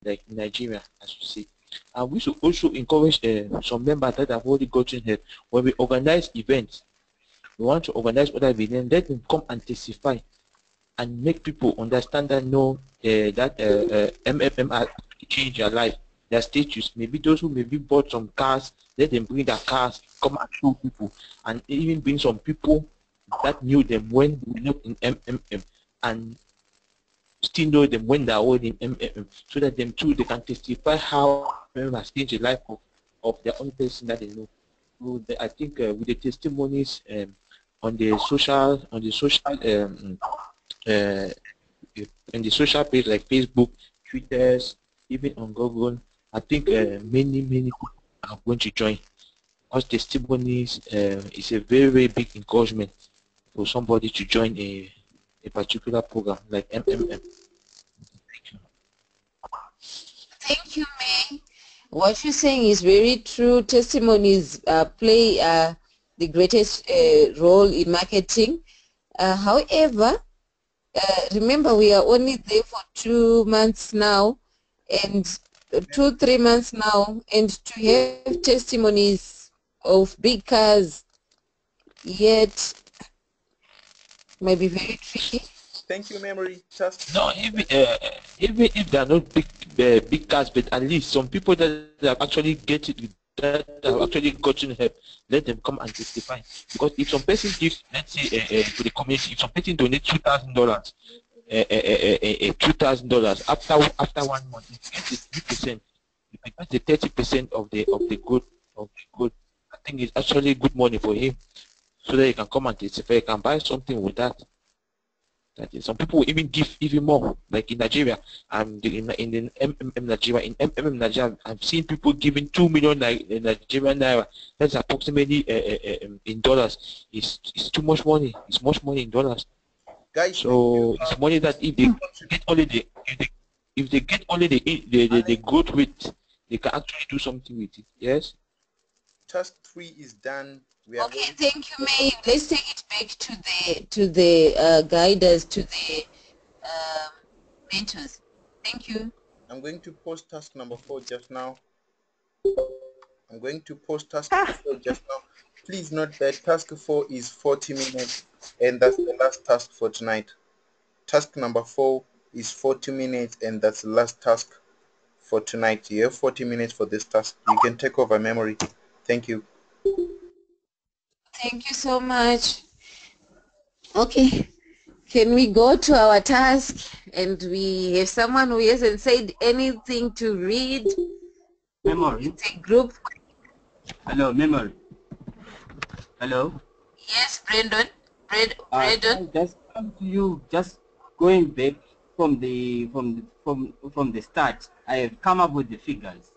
like in Nigeria, as you see. And we should also encourage some members that have already gotten help. When we organize events, we want to organize other events, let them come and testify and make people understand that know that MMM has changed their life, their status. Maybe those who maybe bought some cars, let them bring their cars, come and show people, and even bring some people that knew them when they looked in MMM and still know them when they're already in MMM, so that them too they can testify how MMM has changed the life of their own person that they know. So I think with the testimonies uh, in the social page like Facebook, Twitters, even on Google, I think many people are going to join. Because testimonies is a very big encouragement for somebody to join a particular program like MMM. Thank you, May. What you're saying is very true. Testimonies play the greatest role in marketing. However, remember we are only there for 2 months now, and 2-3 months now, and to have testimonies of big cars yet might be very tricky. Thank you, Memory. Just No, even if they are not big cars, but at least some people that have actually gotten help, let them come and testify. Because if some person gives, let's say, to the community, if some person donates $2,000, $2,000 after 1 month, it gets 3%. If it gets the 30% of the good, I think it's actually good money for him, so that he can come and testify. He can buy something with that. That is, some people will even give even more, like in Nigeria. In MMM Nigeria, in MMM Nigeria, I've seen people giving 2 million Nigerian naira. That's approximately in dollars. It's too much money. It's much money in dollars. guys, so it's money that if they get only if they get only the good with, they can actually do something with it. Yes. Task 3 is done. Okay, thank you, May. Let's take it back to the guiders, to the mentors. Thank you. I'm going to post task number 4 just now. I'm going to post task 4 just now. Please note that task 4 is 40 minutes, and that's the last task for tonight. Task number 4 is 40 minutes, and that's the last task for tonight. You have 40 minutes for this task. You can take over, Memory. Thank you. Thank you so much. Okay, can we go to our task? And we have someone who hasn't said anything to read. Memory. It's a group. Hello, Memory. Hello. Yes, Brandon. Brandon. Just come to you. Just going back from the start. I have come up with the figures.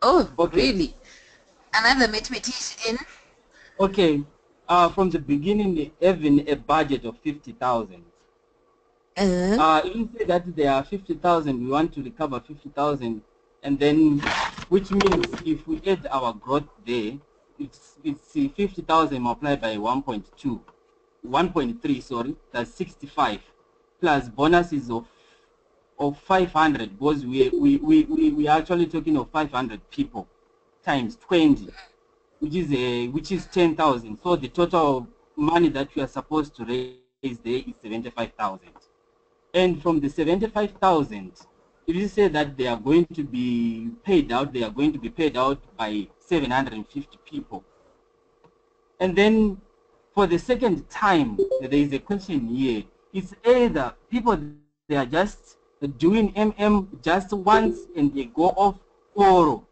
Oh, okay. Really? Another mathematician? Okay. From the beginning, having a budget of 50,000. You say that there are 50,000. We want to recover 50,000, and then, which means if we add our growth there, it's 50,000 multiplied by 1.3. Sorry, that's 65, plus bonuses of 500, because we are actually talking of 500 people times 20, which is 10,000. So the total money that we are supposed to raise there is 75,000. And from the 75,000, if you say that they are going to be paid out, they are going to be paid out by 750 people. And then for the second time, there is a question here. It's either people, they are just doing just once and they go off, or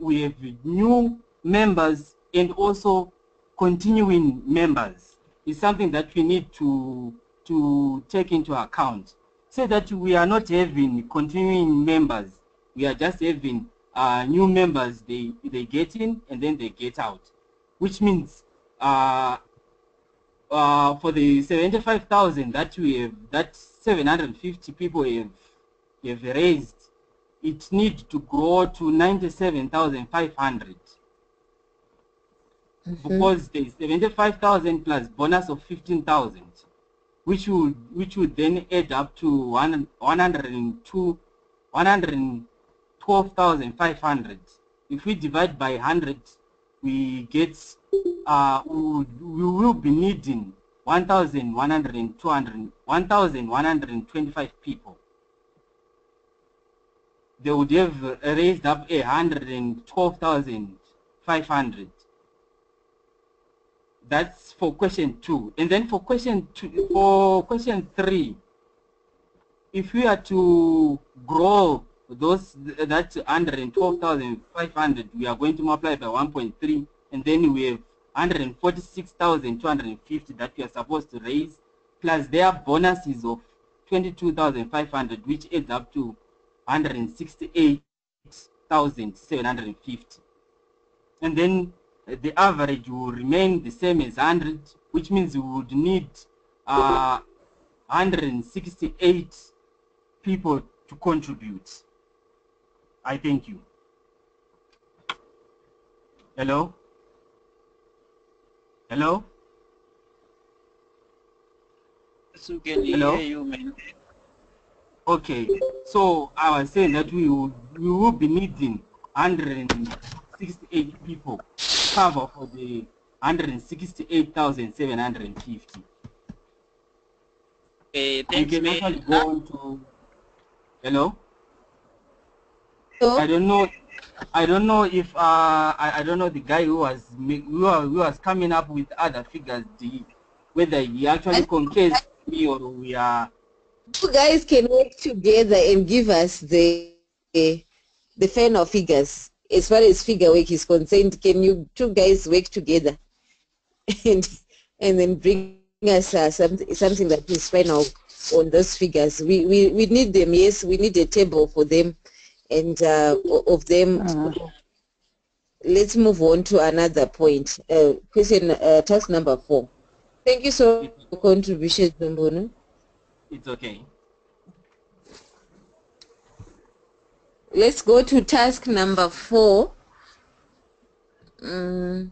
we have new members and also continuing members. It's something that we need to take into account. So that we are not having continuing members, we are just having new members. They get in and then they get out, which means for the 75,000 that we have, that 750 people have raised, it needs to grow to 97,500. Because there is 75,000 plus bonus of 15,000, which would then add up to 102 112,500. If we divide by 100, we get, we will be needing 1,125 people. They would have raised up 112,500. That's for question 2. And then for question 3, if we are to grow that 112,500, we are going to multiply by 1.3, and then we have 146,250 that we are supposed to raise, plus their bonuses of 22,500, which adds up to 168,750. And then the average will remain the same as 100, which means we would need 168 people to contribute. I thank you. Hello? Hello? So can Hello? hear you, man. Okay, so I was saying that we will be needing 168 people to cover for the 168,750. Okay, We thanks, can man. actually go on to, hello? So, I don't know if I don't know the guy who was coming up with other figures, whether he actually concurs with me or we are. you guys can work together and give us the final figures. As far as figure work is concerned, can you two guys work together and then bring us something that is final on those figures? We need them. Yes, we need a table for them, and of them. Let's move on to another point. Task number 4. Thank you so much for contribution, Mbono. It's okay. Let's go to task number 4. Who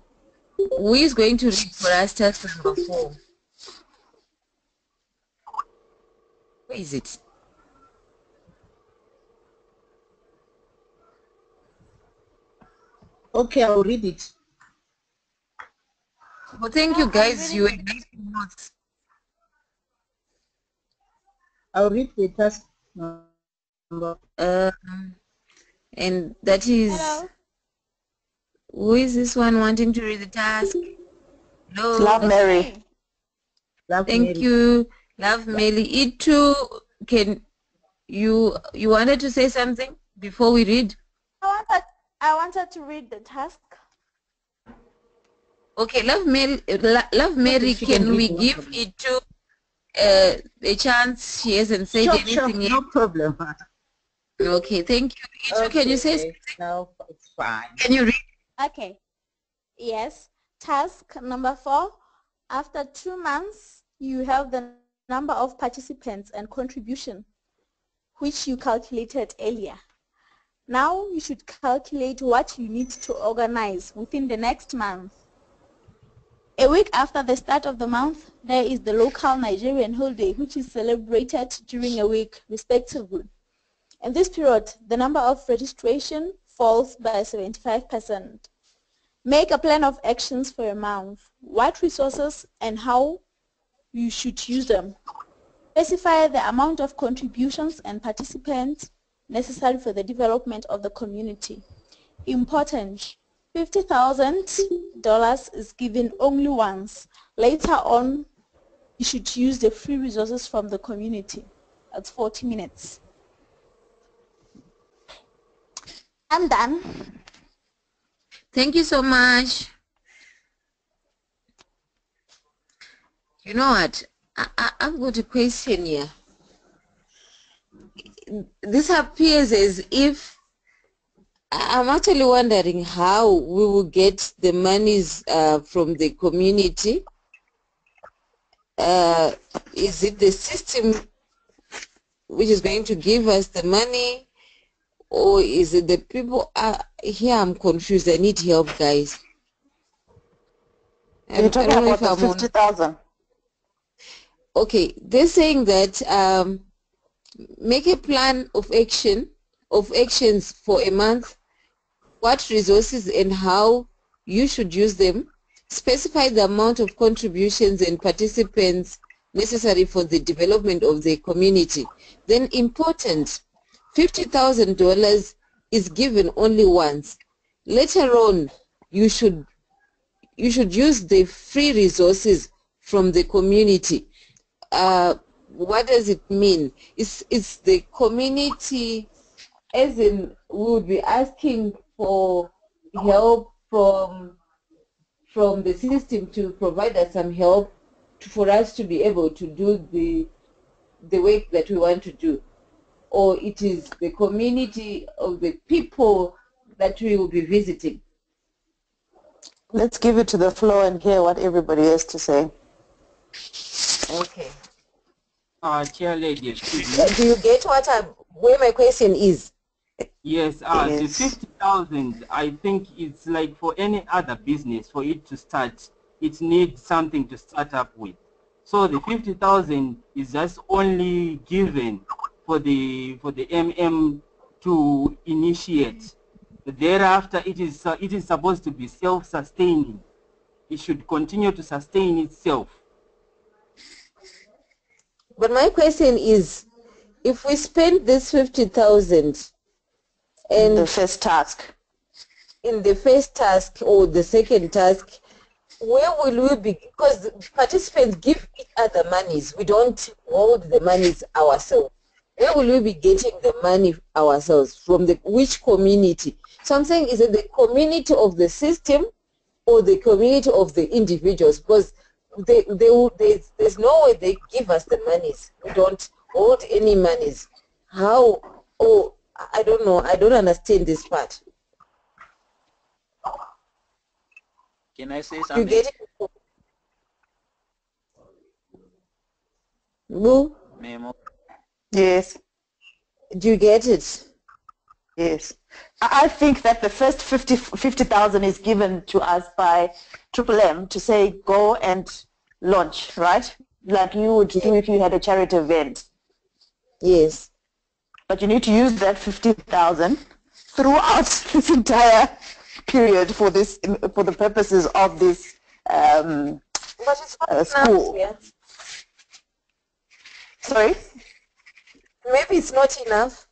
is going to read for us task number 4? Where is it? Okay, I'll read it. Well, thank you guys. You were taking notes. I'll read the task number. And that is, Hello. who is this one wanting to read the task? Hello. Love Mary. Me. Love Thank Mary. you. Love Melly. It too, can you wanted to say something before we read? I wanted to read the task. Okay, Love Mary, She can can we read, no give problem. it to a chance? She hasn't said Sure, anything yet. no problem. Okay, thank you. Itu, can you say Okay, no, it's fine. Can you read? Okay. Yes. Task number 4. After 2 months, you have the number of participants and contribution, which you calculated earlier. Now you should calculate what you need to organize within the next month. A week after the start of the month, there is the local Nigerian holiday, which is celebrated during a week, respectively. In this period, the number of registration falls by 75%. Make a plan of actions for a month. What resources and how you should use them. Specify the amount of contributions and participants necessary for the development of the community. Important, $50,000 is given only once. Later on, you should use the free resources from the community. That's 40 minutes. I'm done. Thank you so much. You know what? I've got a question here. This appears as if I'm actually wondering how we will get the monies from the community. Is it the system which is going to give us the money, or is it the people? Here I'm confused. I need help, guys. You're talking about the 50,000. Okay, they're saying that make a plan of action of actions for a month, what resources and how you should use them, specify the amount of contributions and participants necessary for the development of the community. Then important, $50,000 is given only once. Later on, you should use the free resources from the community. What does it mean? It's the community, as in we would be asking for help from the system to provide us some help for us to be able to do the work that we want to do, or it is the community of the people that we will be visiting. Let's give it to the floor and hear what everybody has to say. Okay. Chair lady, Do you get where my question is? yes, the 50,000, I think it's like for any other business, for it to start, it needs something to start up with. So the 50,000 is just only given for the MM to initiate. Thereafter, it is supposed to be self-sustaining. It should continue to sustain itself. But my question is, if we spend this 50,000 and The first task. in the first task or the second task, where will we be? Because the participants give each other monies. We don't hold the monies ourselves. Where will we be getting the money ourselves? From which community? So I'm saying, is it the community of the system or the community of the individuals? Because there's no way they give us the monies. We don't hold any monies. How? Oh, I don't know. I don't understand this part. Can I say You something? get it? Boo, Memo. Yes, do you get it? yes. I think that the first 50,000 is given to us by Triple M to say go and launch, right? Like you would do if you had a charity event. Yes. But you need to use that 50,000 throughout this entire period for the purposes of this But it's not school. enough. Yeah. Sorry? Maybe it's not enough.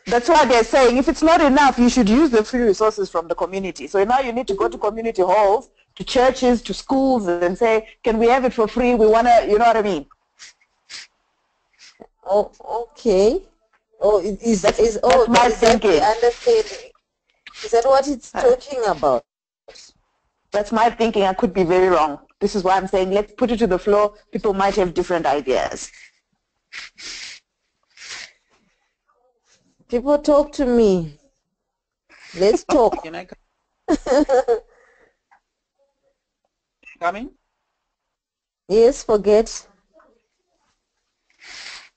That's why they're saying if it's not enough, you should use the free resources from the community. So now you need to go to community halls, to churches, to schools, and say, can we have it for free? We want to, you know what I mean? Oh, okay. Oh, is That's my that the thinking. understanding? Is that what it's talking about? That's my thinking. I could be very wrong. This is why I'm saying let's put it to the floor. People might have different ideas. People talk to me. Let's talk. Can I coming? Yes, forget.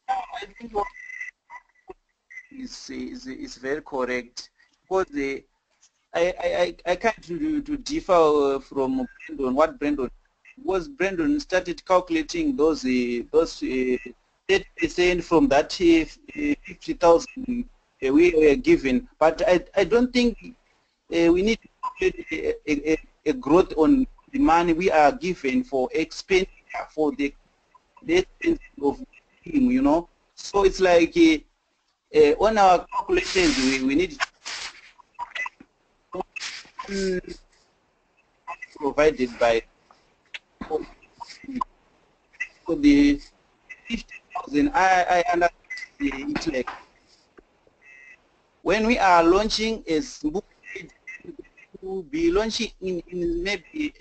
I think what is very correct, because I can't to differ from Brandon. What Brandon was, Brandon started calculating those 30% from that 50,000 we were given, but I don't think we need to calculate a growth on the money we are given for expenditure for the expense of the team, you know. So it's like on our calculations we need to provided by for the 50,000. I understand it like when we are launching a book, we'll be launching in maybe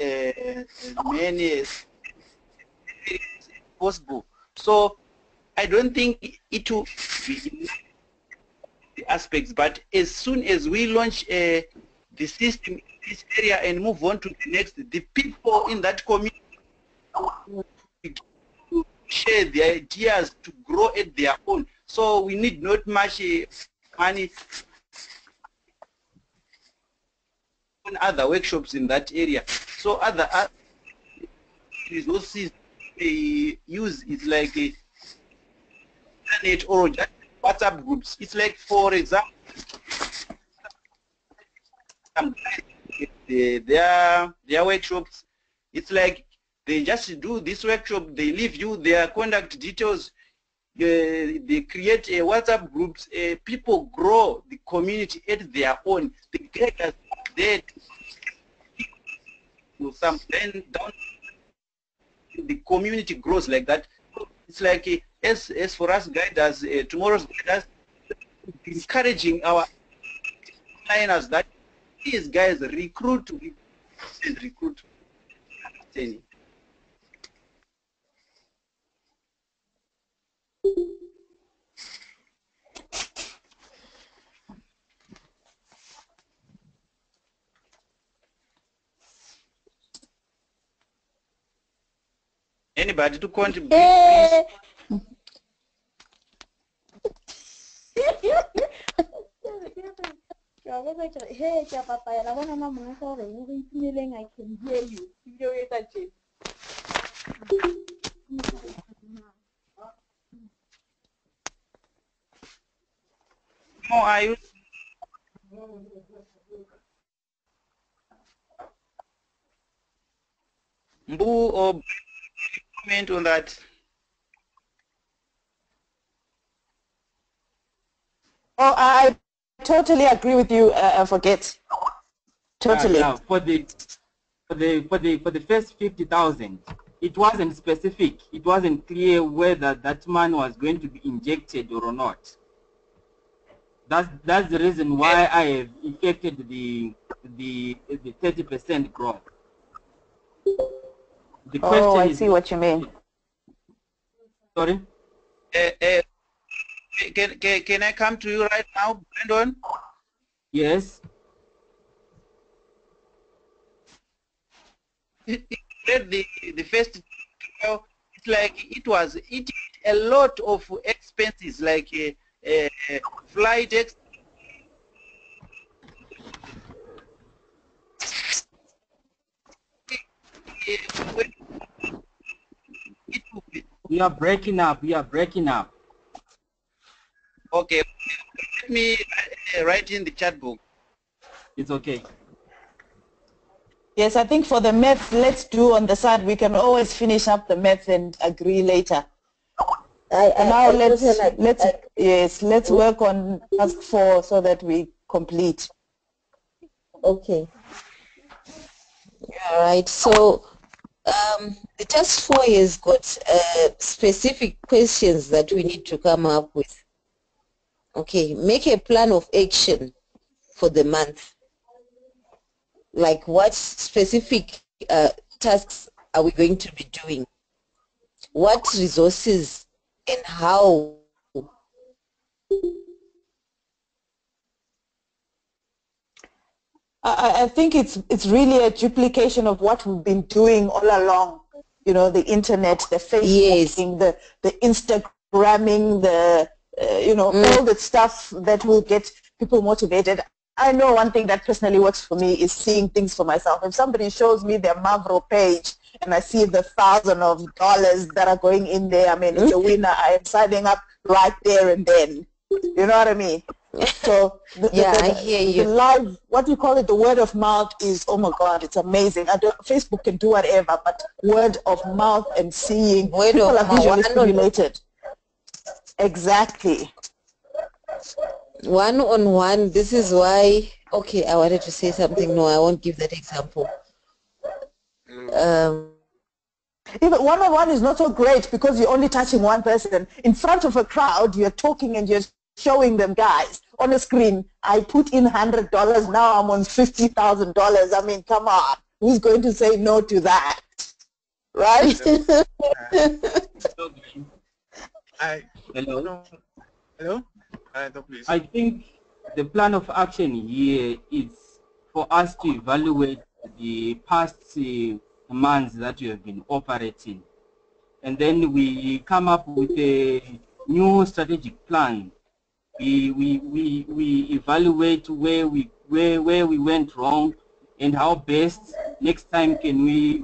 many possible. So I don't think it will be the aspects, but as soon as we launch the system in this area and move on to the next, the people in that community will share their ideas to grow at their own. So we need not much money on other workshops in that area. So other resources they use is like a internet or just WhatsApp groups. It's like, for example, their workshops. It's like they just do this workshop, they leave you their contact details, they create a WhatsApp groups, people grow the community at their own. The guiders are there to some, then down the community grows like that. It's like as for us guiders, tomorrow's guiders, encouraging our liners that these guys recruit. Anybody to contribute, please? Hey, Papa, I want to know how I can hear you. No, are you? Mbu or comment on that? Oh, I totally agree with you. Forget. Totally. For the first 50,000, it wasn't specific. It wasn't clear whether that man was going to be injected or not. That's the reason why I have effected the 30% growth. The question I is, see what you mean. Sorry? Can I come to you right now, Brandon? Yes. Read the first, it's like it was a lot of expenses, like flight We are breaking up. Okay, let me write in the chat book. It's okay. Yes, I think for the math, let's do on the side. We can always finish up the math and agree later. Now let's work on task 4 so that we complete. Okay. All right. So the task 4 has got specific questions that we need to come up with. Okay. Make a plan of action for the month. Like what specific tasks are we going to be doing? What resources and how? I think it's really a duplication of what we've been doing all along. You know, the internet, the Facebooking, the Instagramming, the all the stuff that will get people motivated. I know one thing that personally works for me is seeing things for myself. If somebody shows me their Mavro page and I see the $1,000s of dollars that are going in there, I mean, it's a winner. I am signing up right there and then. You know what I mean? So I hear you. The live, what you call it, the word of mouth is, oh my God, it's amazing. Facebook can do whatever, but word of mouth and seeing people are visually stimulated. Exactly. One-on-one, this is why, okay, I wanted to say something. No, I won't give that example. Even one-on-one is not so great because you're only touching one person. In front of a crowd, you're talking and you're showing them, guys, on a screen, I put in $100, now I'm on $50,000. I mean, come on. Who's going to say no to that? Right? Hello? Please. I think the plan of action here is for us to evaluate the past months that you have been operating, and then we come up with a new strategic plan. We evaluate where we went wrong and how best next time can we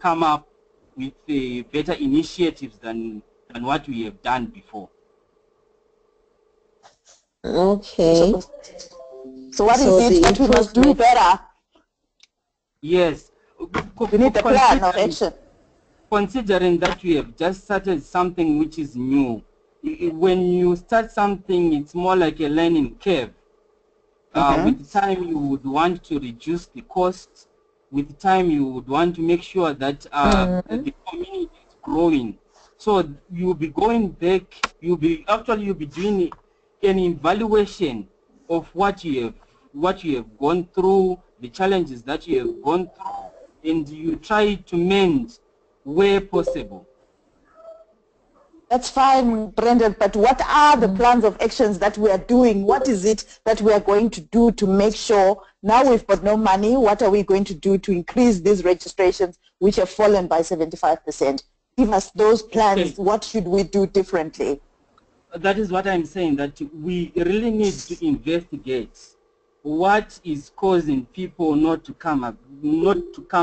come up with better initiatives than what we have done before. Okay. So what is So it the that we must do improvement- better? Yes. We need a plan of action. Considering that you have just started something which is new, when you start something, it's more like a learning curve. With time, you would want to reduce the cost. With time, you would want to make sure that the community is growing. So you'll be going back. You'll be doing an evaluation of what you have gone through, the challenges that you have gone through, and you try to mend where possible. That's fine, Brendan, but what are the plans of actions that we are doing? What is it that we are going to do to make sure now we've got no money, what are we going to do to increase these registrations which have fallen by 75%? Give us those plans. Okay. What should we do differently? That is what I'm saying, that we really need to investigate what is causing people not to come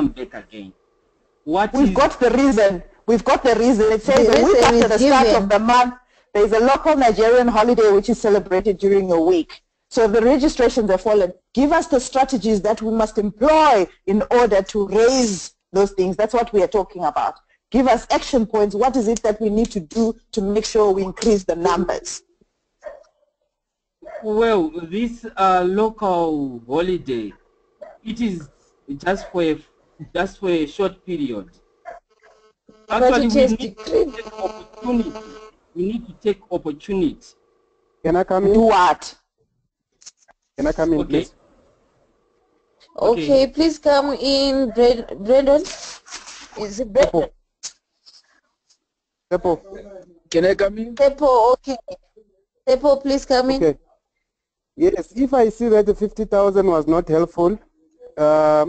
back again. We've got the reason. We've got the reason. It says The a week reason after the is start given. of the month, there's a local Nigerian holiday which is celebrated during a week. So the registrations have fallen. Give us the strategies that we must employ in order to raise those things. That's what we are talking about. Give us action points. What is it that we need to do to make sure we increase the numbers? Well, this local holiday, it is just for a short period. Actually, it we has need to take opportunity. We need to take opportunity. Can I come in? Do what? Can I come in, Okay. please? Okay, please come in, Brendan. Is it Brendan? Tepo. Can I come in? Tepo, okay. Tepo, please come in. Okay. Yes, if I see that the 50,000 was not helpful, a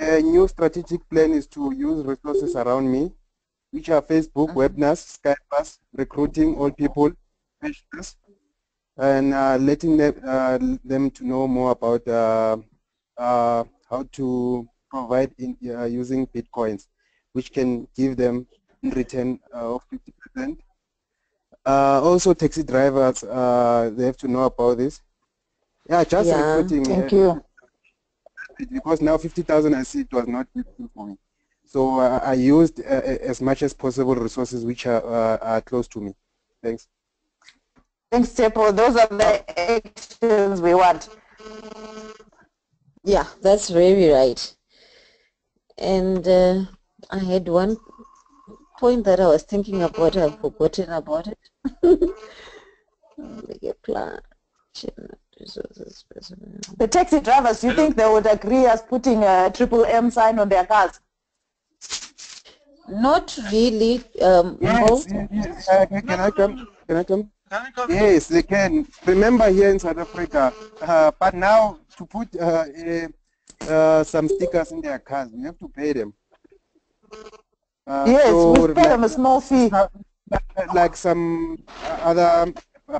new strategic plan is to use resources around me, which are Facebook, webinars, Skype, recruiting all people, specialists, and letting them to know more about how to provide using Bitcoins, which can give them in return of 50%. Also, taxi drivers, they have to know about this. Yeah, just recruiting. Thank you. Because now 50,000, I see it was not useful for me. So I used as much as possible resources which are close to me. Thanks. Thanks, Tepo. Those are the actions we want. Yeah, that's very right. And I had one point that I was thinking about. I've forgotten about it. Make a plan. Resources. The taxi drivers, you think they would agree as putting a triple-M sign on their cars? Not really. Yes, can I come? Can I come? Yes, they can. Remember here in South Africa, but now to put some stickers in their cars, we have to pay them. Yes, so we pay them a small fee. Like some other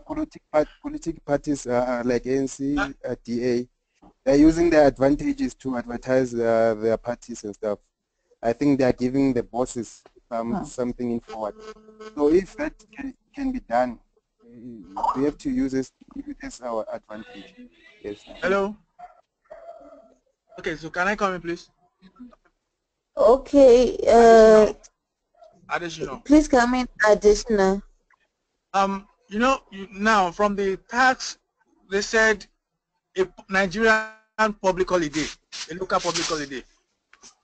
political parties like ANC, DA, they're using their advantages to advertise their parties and stuff. I think they're giving the bosses something in forward. So if that can be done, we have to use it as our advantage. Yes. Hello. Okay, so can I come in, please? Okay. Additional. Please come in, additional. You know, now from the tax, they said a Nigerian public holiday, a local public holiday.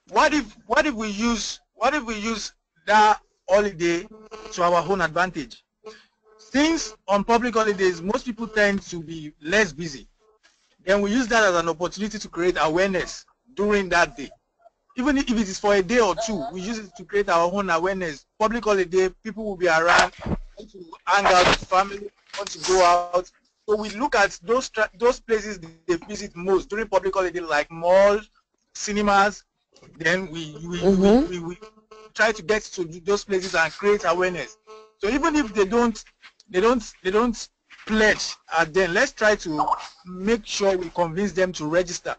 What if we use that holiday to our own advantage? Since on public holidays most people tend to be less busy, then we use that as an opportunity to create awareness during that day. Even if it is for a day or two, we use it to create our own awareness. Public holiday, people will be around, want to hang out with family, want to go out. So we look at those places they visit most during public holiday, like malls, cinemas. Then we try to get to those places and create awareness. So even if they don't pledge then let's try to make sure we convince them to register.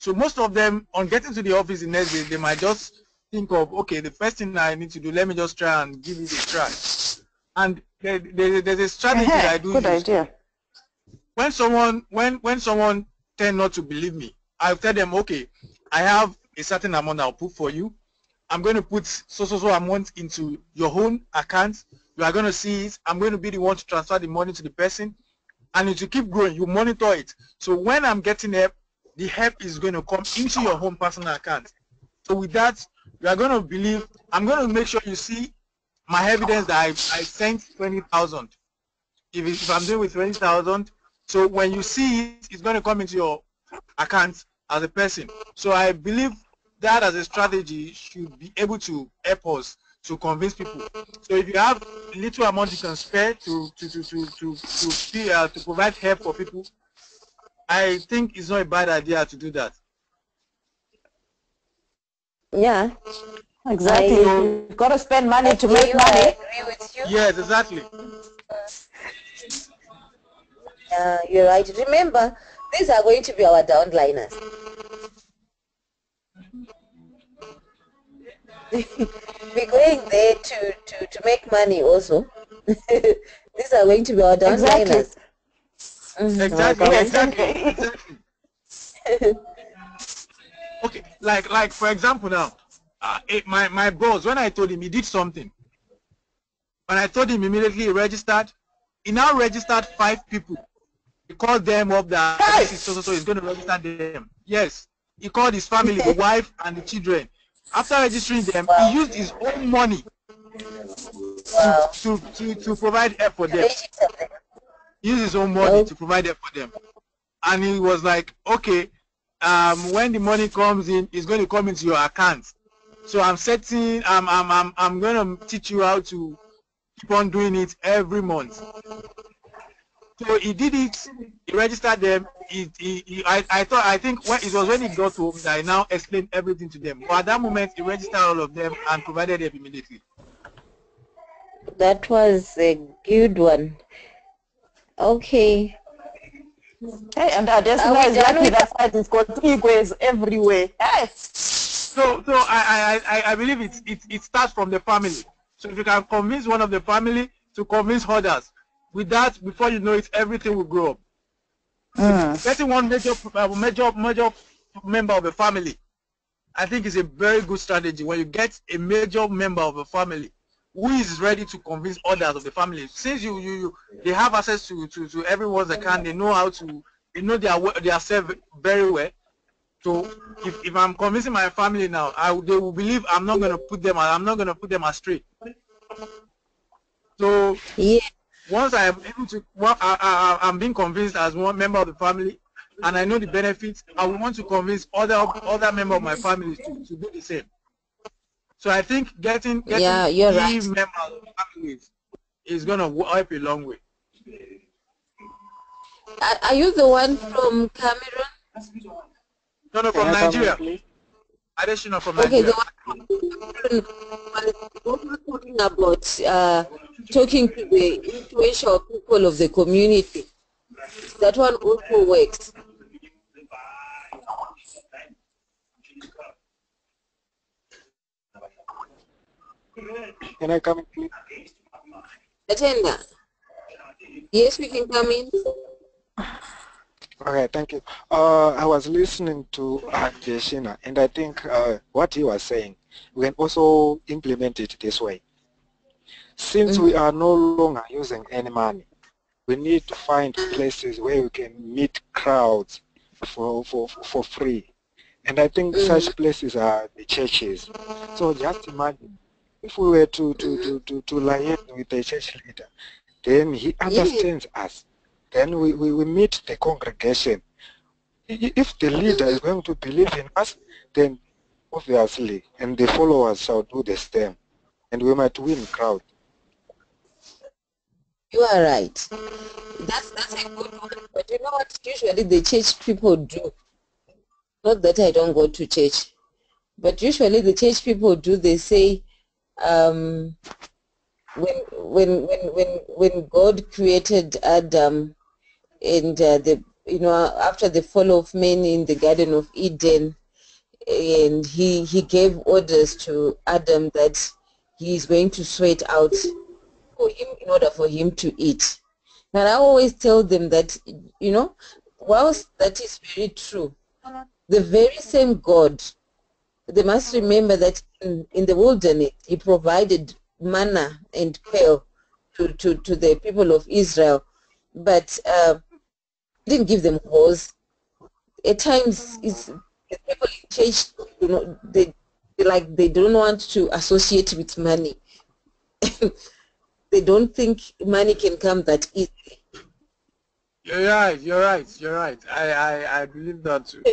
So most of them, on getting to the office the next day, they might just think of, okay, the first thing I need to do, let me just try and give it a try. And there's a strategy that I do Good use. idea. when someone tend not to believe me, I'll tell them, okay, I have a certain amount I'll put for you. I'm going to put so amount into your own account. You are going to see it. I'm going to be the one to transfer the money to the person, and it will keep growing. You monitor it. So when I'm getting help, the help is going to come into your own personal account. So with that, you are going to believe. I'm going to make sure you see my evidence that I sent 20,000. If I'm doing with 20,000, so when you see it, it's going to come into your account as a person. So I believe that as a strategy should be able to help us to convince people. So if you have little amount you can spare to provide help for people, I think it's not a bad idea to do that. Yeah, exactly. You've got to spend money to make money. I agree with you. Yes, exactly. You're right. Remember, these are going to be our downliners. We're going there to make money also. These are going to be our downliners. Exactly. Okay, like for example now, my boss, when I told him, he did something. When I told him immediately he registered, he now registered 5 people. He called them up that this is so he's going to register them. Yes, he called his family, the wife and the children. After registering them, he used his own money to provide help for them. He used his own money to provide help for them. And he was like, okay, when the money comes in, it's going to come into your account. So I'm going to teach you how to keep on doing it every month. So he did it. He registered them. I think it was when he got home that I now explained everything to them. But at that moment, he registered all of them and provided them immediately. That was a good one. Okay. Hey, and Adesina is lucky that side is got Igwes everywhere. Hey. So I believe it starts from the family. So if you can convince one of the family to convince others, with that, before you know it, everything will grow up. Getting one major member of the family, I think is a very good strategy. When you get a major member of the family who is ready to convince others of the family, since they have access to everyone's account, they know how to, they know their self very well. So if I'm convincing my family now, they will believe I'm not going to put them astray. So yeah. Once I am able to, I'm being convinced as one member of the family, and I know the benefits, I will want to convince other members of my family to do the same. So I think getting you're right. members of the family is going to help a long way. Are you the one from Cameroon? No, from Nigeria. Additional from Nigeria. Okay, the one talking about talking to the influential people of the community. That one also works. Can I come in, please? Attender. Yes, we can come in. Okay, thank you. I was listening to Adesina, and I think what he was saying, we can also implement it this way. Since we are no longer using any money, we need to find places where we can meet crowds for free. And I think such places are the churches. So just imagine, if we were to liaise with the church leader, then he understands us. Then we meet the congregation. If the leader is going to believe in us, then obviously, and the followers shall do the same. And we might win crowd. You are right. That's a good one. But you know what usually the church people do? Not that I don't go to church, but usually the church people do, they say, when God created Adam, and after the fall of man in the Garden of Eden, and he gave orders to Adam that he is going to sweat out for him in order for him to eat. And I always tell them that, you know, whilst that is very true, the very same God, they must remember that in the wilderness, he provided manna and quail to the people of Israel, but didn't give them horse. At times, the people in church, you know, they don't want to associate with money. They don't think money can come that easily. You're right. I believe that too.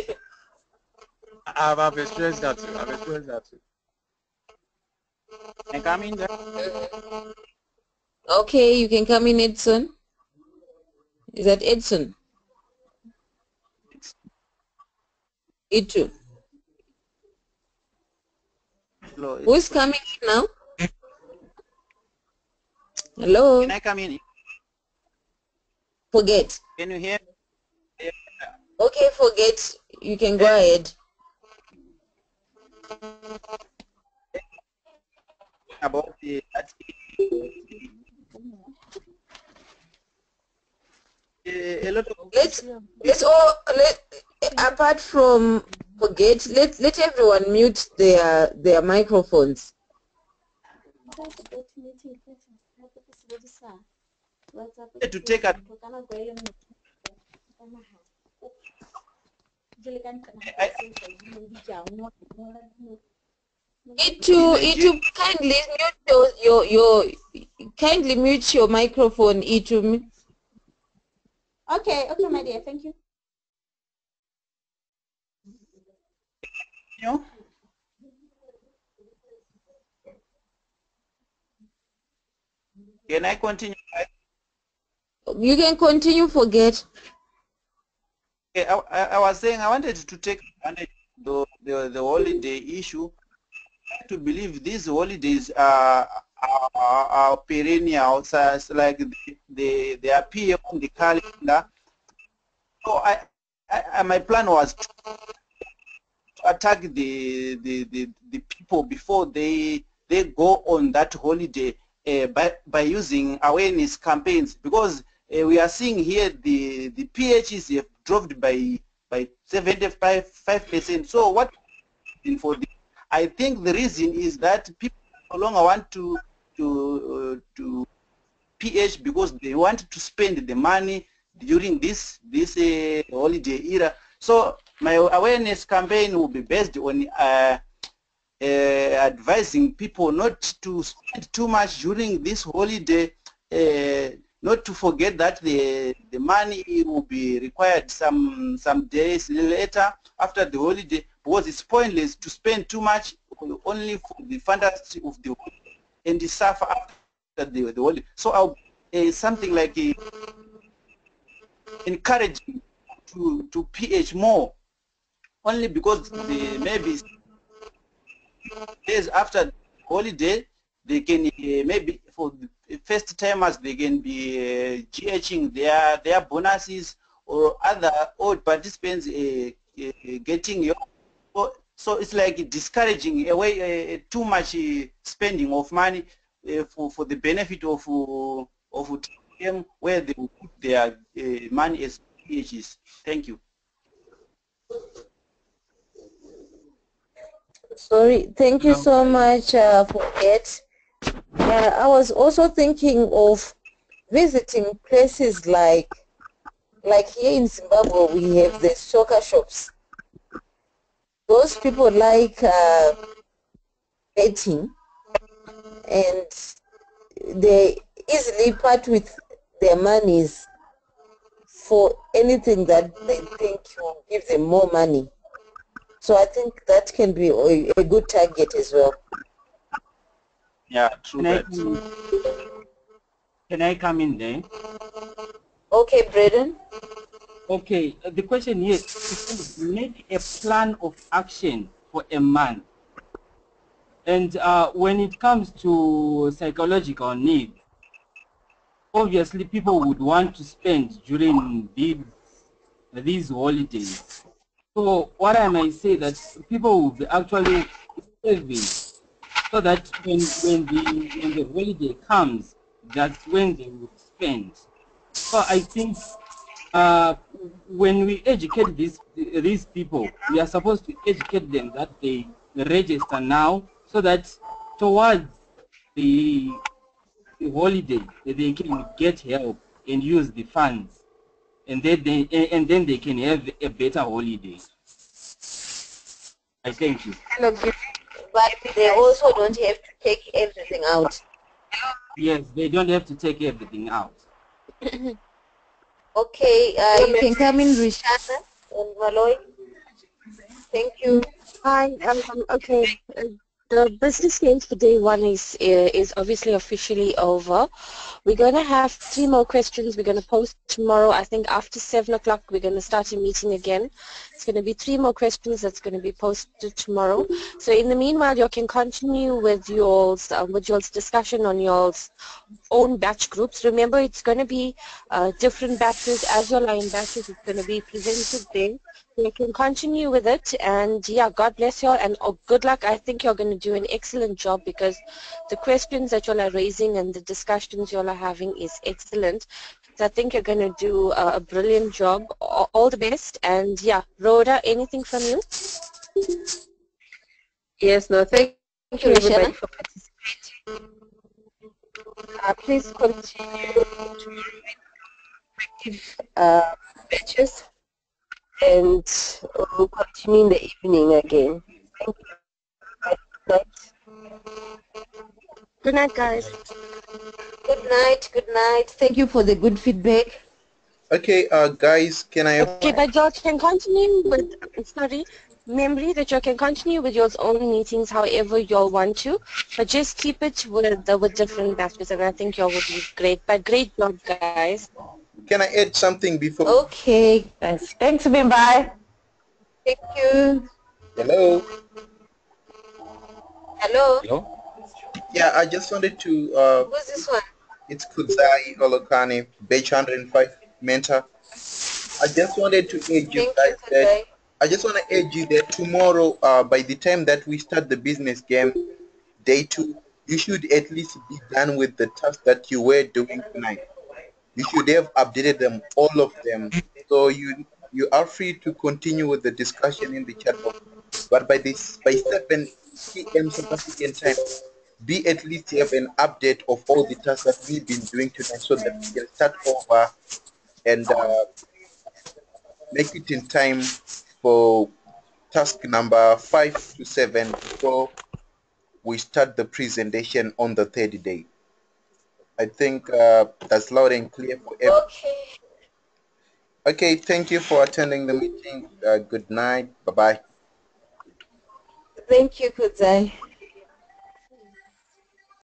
I've experienced that too. Can I come in there? Okay, you can come in, Edson. Is that Edson? Itu. Hello. Who's coming in now? Hello? Can I come in? Forget. Can you hear me? Okay, forget. You can go ahead. About the a lot of let's all apart from forget, let everyone mute their microphones. to take a Itu kindly mute kindly mute your microphone, Itu. Okay, my dear, thank you. Can I continue? You can continue, forget. Okay, I was saying I wanted to take advantage of the holiday issue. To believe these holidays are perennial, so it's like they appear on the calendar. So my plan was to attack the people before they go on that holiday by using awareness campaigns, because we are seeing here the PHs have dropped by 75%. So what for the I think the reason is that people no longer want to PH because they want to spend the money during this holiday era. So my awareness campaign will be based on advising people not to spend too much during this holiday, not to forget that the money will be required some days later after the holiday, because it's pointless to spend too much only for the fantasy of the holiday and the suffer after the holiday. So I'll something like encouraging to PH more, only because maybe days after the holiday they can maybe for the first timers they can be GHing their bonuses, or other old participants getting your. So it's like discouraging away too much spending of money for the benefit of them, where they will put their money as PHs. Thank you. Sorry, thank you so much for it. I was also thinking of visiting places like here in Zimbabwe we have the soccer shops. Those people like betting, and they easily part with their monies for anything that they think will give them more money. So I think that can be a good target as well. Yeah, true. Can I come in there? Okay, Braden. Okay, the question here is make a plan of action for a month. And when it comes to psychological needs, obviously people would want to spend during these holidays. So what I might say that people will be actually saving, so that when the holiday comes, that's when they will spend. So I think when we educate these people, we are supposed to educate them that they register now, so that towards the holiday they can get help and use the funds, and then they can have a better holiday. I thank you. But they also don't have to take everything out. Yes, they don't have to take everything out. Okay, you can come in, Rishana and Maloy. Thank you. Hi, okay. The business games for day one is obviously officially over. We're going to have 3 more questions. We're going to post tomorrow. I think after 7 o'clock, we're going to start a meeting again. It's going to be 3 more questions that's going to be posted tomorrow. So in the meanwhile, you can continue with y'all's discussion on y'all's own batch groups. Remember, it's going to be different batches. As you're in batches, it's going to be presented there. You can continue with it, and yeah, God bless you all, and good luck. I think you're going to do an excellent job, because the questions that you all are raising and the discussions you all are having is excellent. So I think you're going to do a brilliant job. All the best, and yeah, Rhoda, anything from you? Yes, no, thank you everybody for participating. Please continue to active batches, and we'll continue in the evening again. Thank you. Good night. Good night, guys. Good night. Good night. Thank you for the good feedback. Okay, guys, can I have... Okay, but y'all can continue with, sorry, memory that you can continue with your own meetings however y'all want to, but just keep it with different batches, and I think y'all will be great. But great job, guys. Can I add something before? Okay, guys. Thanks, Bimbai. Thank you. Hello? Hello? Hello? Yeah, I just wanted to... Who's this one? It's Kudzai Olokani, Batch 105 mentor. I just wanted to urge you guys that... I just want to urge you that tomorrow, by the time that we start the business game, day 2, you should at least be done with the tasks that you were doing tonight. You should have updated them, all of them. So you are free to continue with the discussion in the chat box. But by 7 p.m. South African time, be at least have an update of all the tasks that we've been doing tonight, so that we can start over and make it in time for task number 5 to 7 before we start the presentation on the 3rd day. I think that's loud and clear for everyone. Okay. Okay, thank you for attending the meeting. Good night. Bye-bye. Thank you, Kudzai.